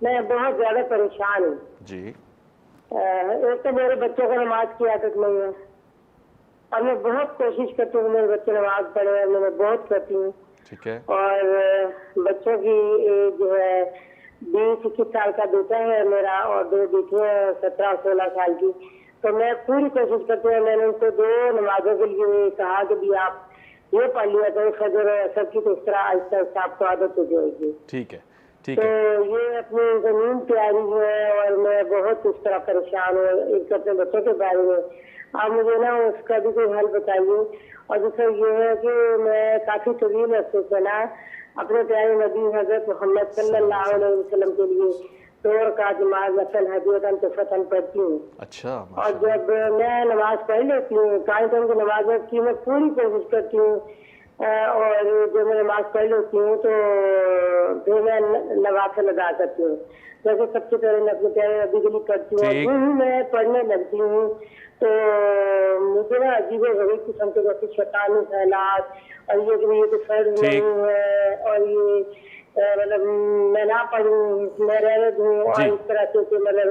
میں بہت زیادہ پریشان ہوں. جی. ایک تو میرے بچوں کو نماز کی عادت نہیں ہے, اور میں بہت کوشش کرتی ہوں میرے بچے نماز پڑھے, میں بہت کرتی ہوں. ٹھیک ہے. اور بچوں کی جو ہے 20-21 سال کا بیٹا ہے میرا, اور 2 بیٹیاں ہیں 17-16 سال کی. تو میں پوری کوشش کرتی ہوں. میں نے ان کو 2 نمازوں کے لیے کہا کہ بھی آپ یہ پڑھ لیا کرو فجر اور عصر کی, تو اس طرح آہستہ آہستہ آپ کو عادت ہو جائے گی. ٹھیک ہے. تو یہ اپنی زمین تیاری ہے, اور میں بہت اس طرح پریشان ہوں. ایک اپنے بچوں کے بارے میں آپ مجھے نا اس کا بھی کوئی حل بتائیے. اور دوسرا یہ ہے کہ میں کافی طویل عرصے سے نا اپنے پیارے نبی حضرت محمد صلی اللہ علیہ وسلم کے لیے 2 رکعت نماز نفل ہدیۃ فتن پڑھتی ہوں. اچھا. اور جب میں نماز پڑھ لیتی ہوں, قائم ٹائم کی نماز کی میں پوری کوشش کرتی ہوں, اور جب میں نماز پڑھ لیتی ہوں تو پھر میں نوافل ادا کرتی ہوں. جیسے سب سے پہلے میں اپنے پیارے نبی کے لیے کرتی ہوں, اور جو ہی میں پڑھنے لگتی ہوں تو مجھے نا عجیب و غریب قسم کے جیسے شیطانی خیالات, اور یہ کہ یہ تو فرض نہیں ہے, اور یہ مطلب میں نہ پڑھوں, میں رہنے دوں, اور اس طرح سے مطلب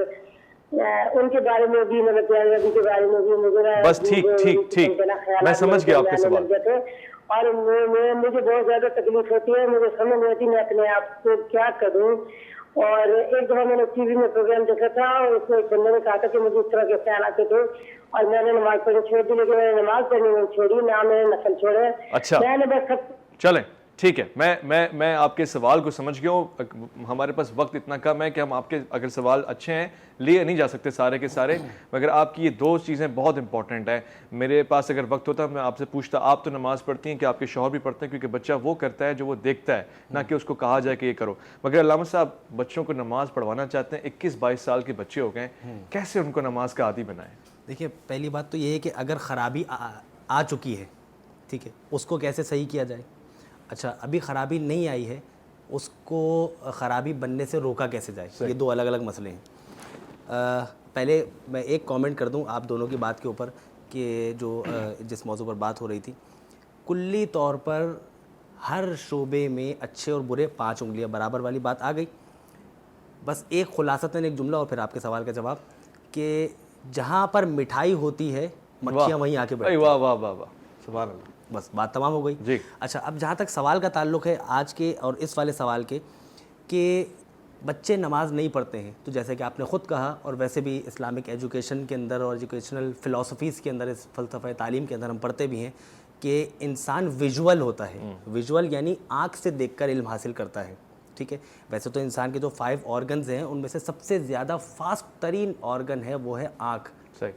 ان کے بارے میں بھی, مطلب پیارے نبی کے بارے میں بھی مجھے بس ٹھیک میں سمجھ گیا آپ کے سوال. اور مجھے بہت زیادہ تکلیف ہوتی ہے, مجھے سمجھ نہیں آتی میں اپنے آپ کو کیا کروں. اور ایک دفعہ میں نے ٹی وی میں پروگرام دیکھا تھا, اور اس میں ایک بندے نے کہا تھا کہ مجھے اس طرح کے خیال آتے تھے, اور میں نے نماز پڑھنی چھوڑ دی, لیکن میں نے نماز پڑھنی نہیں چھوڑی, نہ میں نے نفل چھوڑے. اچھا, میں نے بس چلیں ٹھیک ہے. میں آپ کے سوال کو سمجھ گیا ہوں. ہمارے پاس وقت اتنا کم ہے کہ ہم آپ کے اگر سوال اچھے ہیں لیے نہیں جا سکتے سارے کے سارے, مگر آپ کی یہ 2 چیزیں بہت امپورٹنٹ ہیں. میرے پاس اگر وقت ہوتا میں آپ سے پوچھتا, آپ تو نماز پڑھتی ہیں کہ آپ کے شوہر بھی پڑھتے ہیں؟ کیونکہ بچہ وہ کرتا ہے جو وہ دیکھتا ہے, نہ کہ اس کو کہا جائے کہ یہ کرو. مگر علامہ صاحب بچوں کو نماز پڑھوانا چاہتے ہیں, 21-22 سال کے بچے ہو گئے, کیسے ان کو نماز کا عادی بنائیں؟ دیکھیے پہلی بات تو یہ ہے کہ اگر خرابی آ چکی ہے, ٹھیک ہے, اس کو کیسے صحیح کیا جائے. اچھا ابھی خرابی نہیں آئی ہے, اس کو خرابی بننے سے روکا کیسے جائے, یہ 2 الگ الگ مسئلے ہیں. پہلے میں ایک کامنٹ کر دوں آپ دونوں کی بات کے اوپر کہ جو جس موضوع پر بات ہو رہی تھی, کلی طور پر ہر شعبے میں اچھے اور برے 5 انگلیاں برابر والی بات آ گئی. بس ایک خلاصتاً ایک جملہ اور پھر آپ کے سوال کا جواب, کہ جہاں پر مٹھائی ہوتی ہے مکھیاں وہیں آ کے بیٹھتی ہیں. واہ واہ واہ واہ, سبحان اللہ. بس بات تمام ہو گئی. جی. اچھا اب جہاں تک سوال کا تعلق ہے آج کے اور اس والے سوال کے, کہ بچے نماز نہیں پڑھتے ہیں, تو جیسے کہ آپ نے خود کہا, اور ویسے بھی اسلامک ایجوکیشن کے اندر اور ایجوکیشنل فلسفیز کے اندر, اس فلسفہ تعلیم کے اندر ہم پڑھتے بھی ہیں کہ انسان ویژول ہوتا ہے. ویژول یعنی آنکھ سے دیکھ کر علم حاصل کرتا ہے, ٹھیک ہے. ویسے تو انسان کے جو 5 آرگنز ہیں ان میں سے سب سے زیادہ فاسٹ ترین آرگن ہے وہ ہے آنکھ,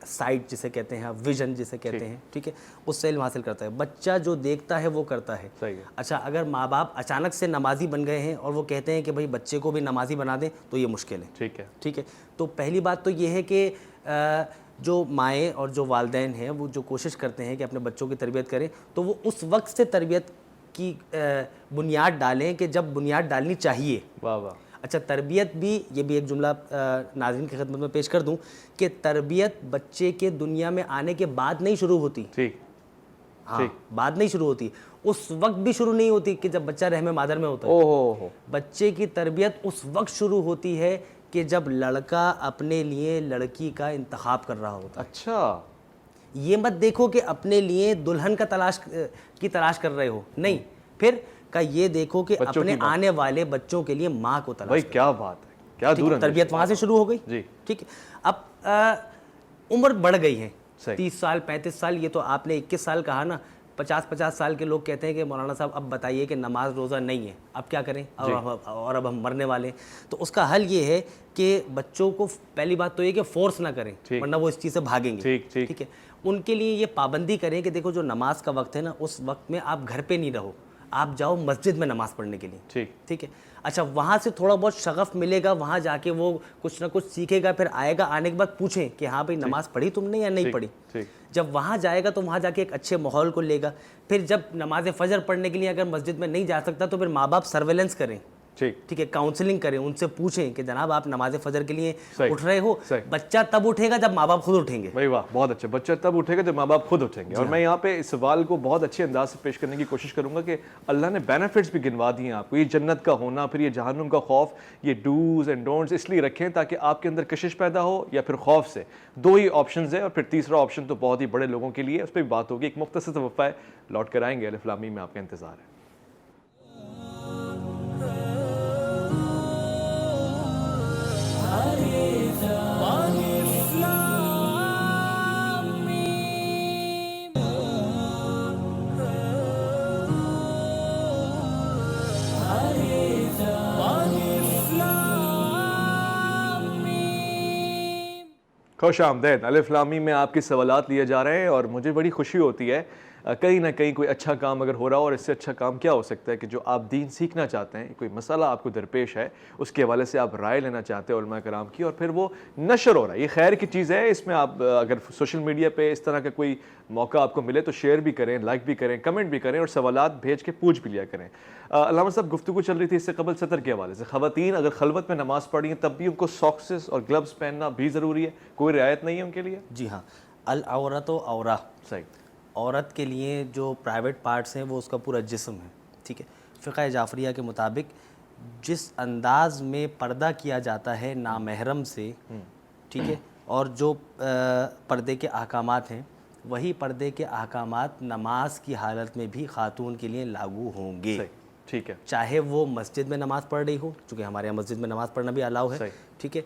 سائٹ جسے کہتے ہیں, ویژن جسے کہتے ہیں, ٹھیک ہے, اس سے علم حاصل کرتا ہے. بچہ جو دیکھتا ہے وہ کرتا ہے. اچھا اگر ماں باپ اچانک سے نمازی بن گئے ہیں اور وہ کہتے ہیں کہ بھائی بچے کو بھی نمازی بنا دیں, تو یہ مشکل ہے. ٹھیک ہے. تو پہلی بات تو یہ ہے کہ جو مائیں اور جو والدین ہیں وہ جو کوشش کرتے ہیں کہ اپنے بچوں کی تربیت کریں, تو وہ اس وقت سے تربیت کی بنیاد ڈالیں کہ جب بنیاد ڈالنی چاہیے. واہ واہ. اچھا تربیت بھی, یہ بھی ایک جملہ ناظرین کی خدمت میں پیش کر دوں کہ تربیت بچے کے دنیا میں آنے کے بعد نہیں شروع ہوتی. ہاں بعد نہیں شروع ہوتی, اس وقت بھی شروع نہیں ہوتی کہ جب بچہ رحم مادر میں ہوتا ہے. بچے کی تربیت اس وقت شروع ہوتی ہے کہ جب لڑکا اپنے لیے لڑکی کا انتخاب کر رہا ہوتا ہے. اچھا یہ مت دیکھو کہ اپنے لیے دلہن کا تلاش کر رہے ہو, نہیں, پھر کا یہ دیکھو کہ اپنے آنے والے بچوں کے لیے ماں کو تلاش. بھائی کیا بات ہے, کیا دور تربیت وہاں سے شروع ہو گئی. جی ٹھیک ہے. اب عمر بڑھ گئی ہے, 30 साल 35 साल, ये तो आपने 21 साल कहा ना, 50 साल के लोग कहते हैं कि मौलाना साहब अब बताइए कि नमाज रोज़ा नहीं है, अब क्या करें, और अब हम मरने वाले हैं। तो उसका हल ये है कि बच्चों को पहली बात तो ये कि फोर्स ना करें, वरना वो इस चीज़ से भागेंगे। ठीक है, उनके लिए ये पाबंदी करें कि देखो जो नमाज का वक्त है ना, उस वक्त में आप घर पे नहीं रहो, आप जाओ मस्जिद में नमाज़ पढ़ने के लिए। ठीक है, अच्छा वहाँ से थोड़ा बहुत शगफ मिलेगा, वहाँ जाके वो कुछ ना कुछ सीखेगा, फिर आएगा, आने के बाद पूछें कि हाँ भाई नमाज़ पढ़ी तुमने या नहीं पढ़ी। जब वहाँ जाएगा तो वहाँ जाके एक अच्छे माहौल को लेगा। फिर जब नमाज फजर पढ़ने के लिए अगर मस्जिद में नहीं जा सकता तो फिर माँ बाप सर्वेलेंस करें, ठीक है, काउंसलिंग करें, उनसे पूछें कि जनाब आप नमाज फजर के लिए उठ रहे हो। बच्चा तब उठेगा जब माँ बाप खुद उठेंगे। भाई वाह, बहुत अच्छा, बच्चा तब उठेगा जब माँ बाप खुद उठेंगे। और मैं यहाँ पे इस सवाल को बहुत अच्छे अंदाज से पेश करने की कोशिश करूंगा कि अल्लाह ने बेनिफिट्स भी गिनवा दिए हैं आपको, ये जन्नत का होना, फिर ये जहन्नुम का खौफ, ये डूज एंड डोंट्स इसलिए रखें ताकि आपके अंदर कशिश पैदा हो या फिर खौफ से। 2 ही ऑप्शंस है, और फिर तीसरा ऑप्शन तो बहुत ही बड़े लोगों के लिए, उस पर भी बात होगी। एक मुख्तसर वफ़ा है, लौट कर आएंगे, अलिफ लाम मीम में आपका इंतजार है। खुश आमदेद, अलिफ लाम मीम में आपके सवालात लिए जा रहे हैं और मुझे बड़ी खुशी होती है कहीं ना कहीं कोई अच्छा काम अगर हो रहा हो, और इससे अच्छा काम क्या हो सकता है कि जो आप दीन सीखना चाहते हैं, कोई मसला आपको दरपेश है, उसके हवाले से आप राय लेना चाहते हैं उलमा कराम की, और फिर वो नशर हो रहा है। ये खैर की चीज़ है, इसमें आप अगर सोशल मीडिया पे इस तरह का कोई मौका आपको मिले तो शेयर भी करें, लाइक भी करें, कमेंट भी करें और सवालात भेज के पूछ भी लिया करें। अल्लामा साहब, गुफ्तगू चल रही थी इससे कबल सतर के हवाले से, ख़वातीन अगर खलवत में नमाज़ पढ़ी हैं तब भी उनको सॉक्सेस और ग्लव्स पहनना भी ज़रूरी है, कोई रियायत नहीं है उनके लिए? जी हाँ, अल औरत औरा, सही, औरत के लिए जो प्राइवेट पार्ट्स हैं वो उसका पूरा जिस्म है। ठीक है, फ़िक़्ह जाफ़रिया के मुताबिक जिस अंदाज में पर्दा किया जाता है नामहरम से, ठीक है, और जो पर्दे के अहकामात हैं, वही पर्दे के अहकामात नमाज की हालत में भी ख़ातून के लिए लागू होंगे। ठीक है, चाहे वो मस्जिद में नमाज़ पढ़ रही हो, चूँकि हमारे यहाँ मस्जिद में नमाज़ पढ़ना भी अलाउ है। ठीक है,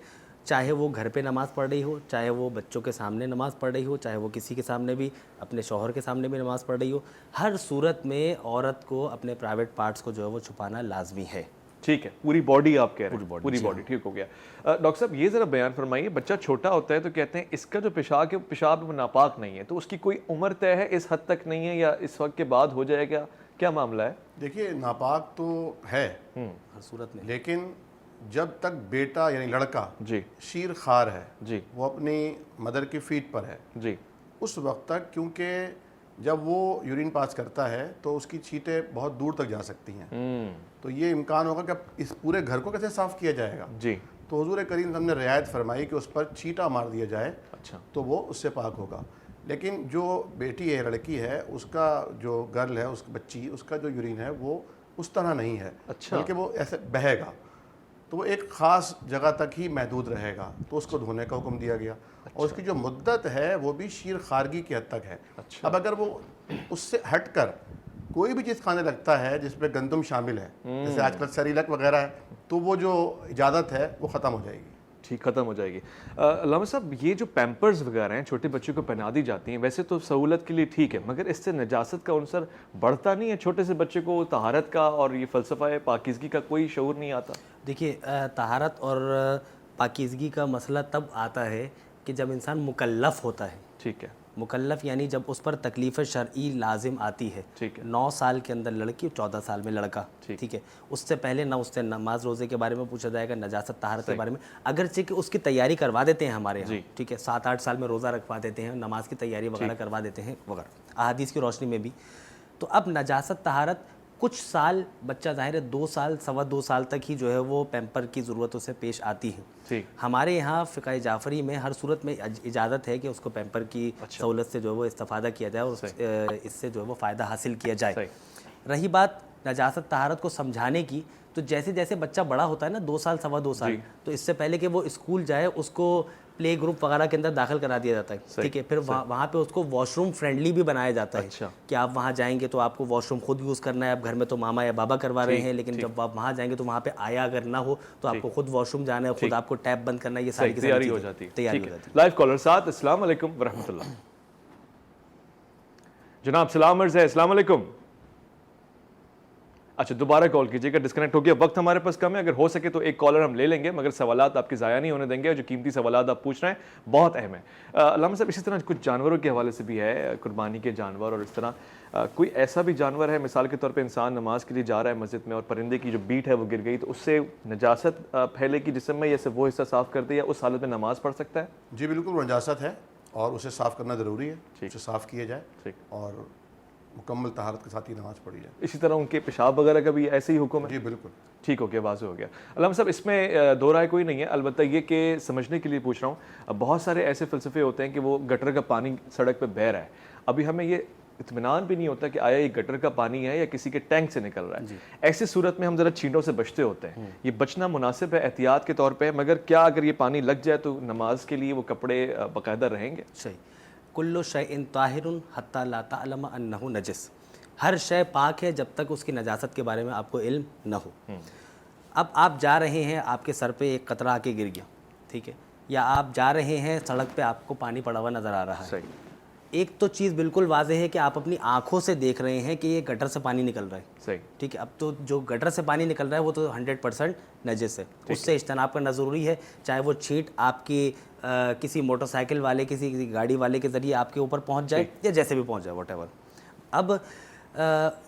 चाहे वो घर पे नमाज़ पढ़ रही हो, चाहे वो बच्चों के सामने नमाज़ पढ़ रही हो, चाहे वो किसी के सामने भी, अपने शौहर के सामने भी नमाज़ पढ़ रही हो, हर सूरत में औरत को अपने प्राइवेट पार्ट्स को जो है वो छुपाना लाजमी है। ठीक है, पूरी बॉडी आप कह रहे हैं, पूरी बॉडी, ठीक हो गया। डॉक्टर साहब ये ज़रा बयान फरमाइए, बच्चा छोटा होता है तो कहते हैं इसका जो पेशाब वो नापाक नहीं है, तो उसकी कोई उम्र तय है, इस हद तक नहीं है, या इस वक्त के बाद हो जाएगा, क्या मामला है? देखिए, नापाक तो है हर सूरत में, लेकिन जब तक बेटा यानी लड़का जी शीर खार है जी, वो अपनी मदर की फीट पर है जी, उस वक्त तक, क्योंकि जब वो यूरिन पास करता है तो उसकी छींटें बहुत दूर तक जा सकती हैं, तो ये इम्कान होगा कि अब इस पूरे घर को कैसे साफ़ किया जाएगा जी। तो हुजूर करीम हमने रियायत फरमाई कि उस पर छींटा मार दिया जाए, अच्छा, तो वो उससे पाक होगा। लेकिन जो बेटी है, लड़की है, उसका जो गर्ल है, उस बच्ची, उसका जो यूरिन है वो उस तरह नहीं है, अच्छा, बल्कि वो ऐसे बहेगा, तो वो एक ख़ास जगह तक ही महदूद रहेगा, तो उसको धोने का हुक्म दिया गया। अच्छा। और उसकी जो मुद्दत है वो भी शीर खारगी की हद तक है। अच्छा। अब अगर वो उससे हटकर कोई भी चीज़ खाने लगता है जिसमें गंदम शामिल है, जैसे आजकल सेरिलक वगैरह है, तो वो जो इजाज़त है वो ख़त्म हो जाएगी। ठीक, ख़त्म हो जाएगी। अल्लामा साहब, ये जो पैम्पर्स वगैरह हैं छोटे बच्चों को पहना दी जाती हैं, वैसे तो सहूलत के लिए ठीक है, मगर इससे नजासत का उनसर बढ़ता नहीं है? छोटे से बच्चे को तहारत का और ये फ़लसफ़ा पाकीज़गी का कोई शऊर नहीं आता? देखिए, तहारत और पाकीज़गी का मसला तब आता है कि जब इंसान मुकल्लफ़ होता है। ठीक है, मुकल्लफ़ यानी जब उस पर तकलीफ़ शरई लाजिम आती है। ठीक है, 9 साल के अंदर लड़की, 14 साल में लड़का। ठीक है, उससे पहले ना उससे नमाज रोज़े के बारे में पूछा जाएगा, नजासत तहारत के बारे में, अगरचे कि उसकी तैयारी करवा देते हैं हमारे यहाँ। ठीक है, 7-8 साल में रोज़ा रखवा देते हैं, नमाज की तैयारी वगैरह करवा देते हैं वगैरह, अहादीस की रोशनी में भी। तो अब नजासत तहारत कुछ साल, बच्चा ज़ाहिर है 2 साल, 2.25 साल तक ही जो है वो पैम्पर की ज़रूरत उसे पेश आती है। हमारे यहाँ फ़िक़्ह जाफ़री में हर सूरत में इजाज़त है कि उसको पैम्पर की सहूलत से जो है वो इस्तिफ़ादा किया जाए और इससे जो है वो फ़ायदा हासिल किया जाए। रही बात नजासत तहारत को समझाने की, तो जैसे जैसे बच्चा बड़ा होता है ना, 2 साल, 2.25 साल, तो इससे पहले कि वो स्कूल जाए उसको प्ले ग्रुप वगैरह के अंदर दाखिल करा दिया जाता है। ठीक है, फिर वहाँ पे उसको वॉशरूम फ्रेंडली भी बनाया जाता है। अच्छा। कि आप वहाँ जाएंगे तो आपको वॉशरूम खुद यूज़ करना है, आप घर में तो मामा या बाबा करवा रहे हैं, लेकिन जब आप वहाँ जाएंगे तो वहाँ पे आया अगर ना हो तो आपको खुद वॉशरूम जाना है, खुद आपको टैप बंद करना है, ये सारी तैयारी हो जाती है। तैयारी हो जाती है। लाइव कॉलर साथ, अस्सलाम वालेकुम व रहमतुल्लाह। जनाब सलाम अर्ज़ है, अस्सलाम वालेकुम। अच्छा दोबारा कॉल कीजिएगा, डिस्कनेक्ट हो गया। वक्त हमारे पास कम है, अगर हो सके तो एक कॉलर हम ले लेंगे, मगर सवालात आपके ज़ाया नहीं होने देंगे। जो कीमती सवालात आप पूछ रहे हैं बहुत अहम है। अल्लामा साहब, इसी तरह कुछ जानवरों के हवाले से भी है, कुर्बानी के जानवर, और इस तरह कोई ऐसा भी जानवर है, मिसाल के तौर पे इंसान नमाज के लिए जा रहा है मस्जिद में और परिंदे की जो बीट है वो गिर गई, तो उससे नजासत फैलेगी जिस्म में, या से वो हिस्सा साफ़ कर दे, या उस हालत में नमाज पढ़ सकता है? जी बिल्कुल, वो नजासत है और उसे साफ़ करना ज़रूरी है, उसे साफ़ किया जाए ठीक, और मुकम्मल तहारत के साथ ही नमाज पढ़ी जाए। इसी तरह उनके पेशाब वगैरह का भी ऐसे ही हुक्म है? जी बिल्कुल, ठीक हो गया, वाज़ेह हो गया। अल्लामा साहब, इसमें दो राय कोई नहीं है, अलबत्ता ये कि समझने के लिए पूछ रहा हूँ, अब बहुत सारे ऐसे फ़लसफ़े होते हैं कि वो गटर का पानी सड़क पे बह रहा है, अभी हमें ये इत्मीनान भी नहीं होता कि आया ये गटर का पानी है या किसी के टैंक से निकल रहा है। ऐसी सूरत में हम ज़रा छींटों से बचते होते हैं, ये बचना मुनासिब है एहतियात के तौर पे, मगर क्या अगर ये पानी लग जाए तो नमाज के लिए वो कपड़े बाकायदा रहेंगे? सही, कुल्लु शैइन ताहिरुन हत्ता ला तअलम अन्नहु नजस, हर शय पाक है जब तक उसकी नजासत के बारे में आपको इल्म न हो। अब आप जा रहे हैं, आपके सर पे एक कतरा आके गिर गया, ठीक है, या आप जा रहे हैं सड़क पे आपको पानी पड़ा हुआ नज़र आ रहा है, एक तो चीज़ बिल्कुल वाज़ेह है कि आप अपनी आंखों से देख रहे हैं कि ये गटर से पानी निकल रहा है, सही, ठीक है। अब तो जो गटर से पानी निकल रहा है वो तो 100% नजस है, उससे इज्तनाब करना ज़रूरी है, चाहे वो छींट आपकी किसी मोटरसाइकिल वाले किसी गाड़ी वाले के ज़रिए आपके ऊपर पहुंच जाए या जैसे भी पहुंच जाए, व्हाटएवर। अब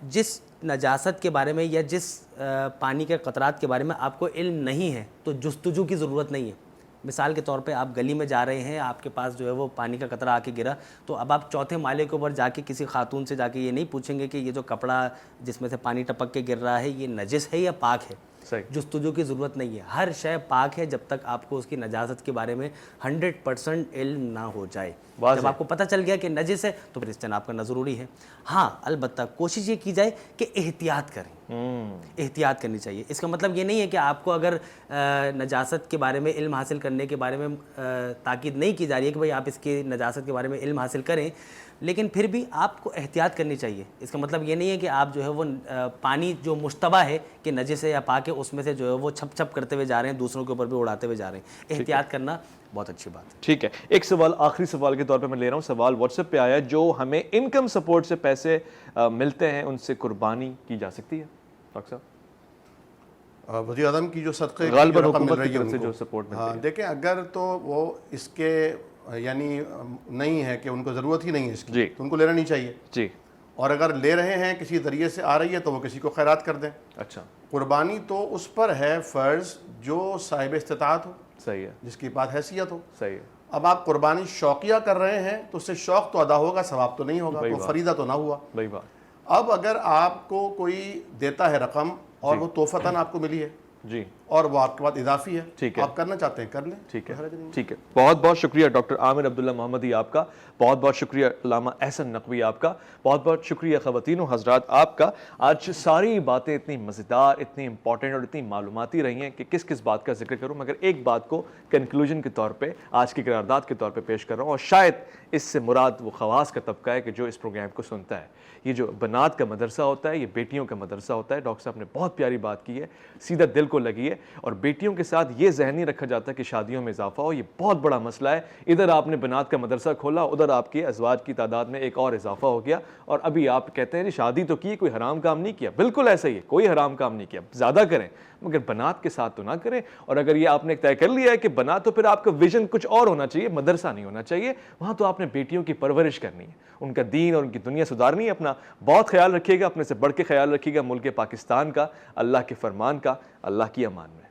जिस नजासत के बारे में या जिस पानी के कतरात के बारे में आपको इल्म नहीं है तो जुस्तजू की ज़रूरत नहीं है। मिसाल के तौर पे आप गली में जा रहे हैं, आपके पास जो है वो पानी का कतरा आके गिरा, तो अब आप चौथे माले के ऊपर जाके किसी खातून से जाके ये नहीं पूछेंगे कि ये जो कपड़ा जिसमें से पानी टपक के गिर रहा है ये नजिस है या पाक है। जुस्तजू की ज़रूरत नहीं है, हर शय पाक है जब तक आपको उसकी नजासत के बारे में 100% इल्म ना हो जाए। जब आपको पता चल गया कि नजिस है तो फिर इज्तनाब करना ज़रूरी है। हाँ, अलबत्ता कोशिश ये की जाए कि एहतियात करें, एहतियात करनी चाहिए। इसका मतलब ये नहीं है कि आपको अगर नजासत के बारे में इल्म हासिल करने के बारे में ताकीद नहीं की जा रही है कि भाई आप इसकी नजासत के बारे में इल्म हासिल करें, लेकिन फिर भी आपको एहतियात करनी चाहिए। इसका मतलब ये नहीं है कि आप जो है वो पानी जो मुश्तबा है कि नजिस है या पाक है उसमें से जो है वो छप छप करते हुए जा रहे हैं, दूसरों के ऊपर भी उड़ाते हुए जा रहे हैं। एहतियात करना बहुत अच्छी बात है। ठीक है, एक सवाल आखिरी सवाल के तौर पे मैं ले रहा हूँ, सवाल व्हाट्सएप पे आया है, जो हमें इनकम सपोर्ट से पैसे मिलते हैं उनसे कुर्बानी की जा सकती है? डॉक्टर साहब, वज़ीर आज़म की जो सदक़े की गालिबन रकम मिल हुकूमत रही की है तरफ से उनको, जो सपोर्ट मिलती हाँ है। देखें, अगर तो वो इसके यानी नहीं है कि उनको ज़रूरत ही नहीं है इसकी, तो उनको लेना नहीं चाहिए जी, और अगर ले रहे हैं किसी ज़रिए से आ रही है तो वो किसी को खैरात कर दें। अच्छा, कुर्बानी तो उस पर है फ़र्ज़ जो साहिब इस्तिताअत हो, सही है, जिसकी बात हैसियत हो। सही है। अब आप कुर्बानी शौकिया कर रहे हैं तो उससे शौक तो अदा होगा, सवाब तो नहीं होगा, वही तो बात। फरीदा तो ना हुआ। वही बात। अब अगर आपको कोई देता है रकम और वो तोहफ़तन आपको मिली है जी, और वो आपके पास इजाफी है, ठीक है, आप करना चाहते हैं कर लें, ठीक है, हरज नहीं। ठीक है। बहुत बहुत शुक्रिया डॉक्टर आमिर अब्दुल्ला मोहम्मदी आपका, बहुत बहुत शुक्रिया अल्लामा एहसन नकवी आपका, बहुत बहुत शुक्रिया ख़वातीन व हज़रात आपका। आज सारी बातें इतनी मज़ेदार, इतनी इंपॉर्टेंट और इतनी मालूमाती रही हैं कि किस किस बात का जिक्र करूं, मगर एक बात को कंक्लूजन के तौर पे आज की करारदाद के तौर पे पेश कर रहा हूं, और शायद इससे मुराद वो ख़वास का तबका है कि जो इस प्रोग्राम को सुनता है। ये जो बनात का मदरसा होता है, ये बेटियों का मदरसा होता है। डॉक्टर साहब ने बहुत प्यारी बात की है, सीधा दिल को लगी है, और बेटियों के साथ ये जहन नहीं रखा जाता कि शादियों में इजाफा हो, ये बहुत बड़ा मसला है। इधर आपने बनात का मदरसा खोला, उधर आपके अज़वाज की तादाद में एक और इजाफा हो गया, और अभी आप कहते हैं शादी तो की, कोई हराम काम नहीं किया। बिल्कुल ऐसा ही है, कोई हराम काम नहीं किया, ज़्यादा करें मगर बनात के साथ तो ना करें। और अगर ये आपने तय कर लिया है कि बनात, तो फिर आपका विजन कुछ और होना चाहिए, मदरसा नहीं होना चाहिए। वहाँ तो आपने बेटियों की परवरिश करनी है, उनका दीन और उनकी दुनिया सुधारनी है। अपना बहुत ख्याल रखिएगा, अपने से बढ़ के ख्याल रखिएगा मुल्क पाकिस्तान का, अल्लाह के फरमान का। अल्लाह की अमान में।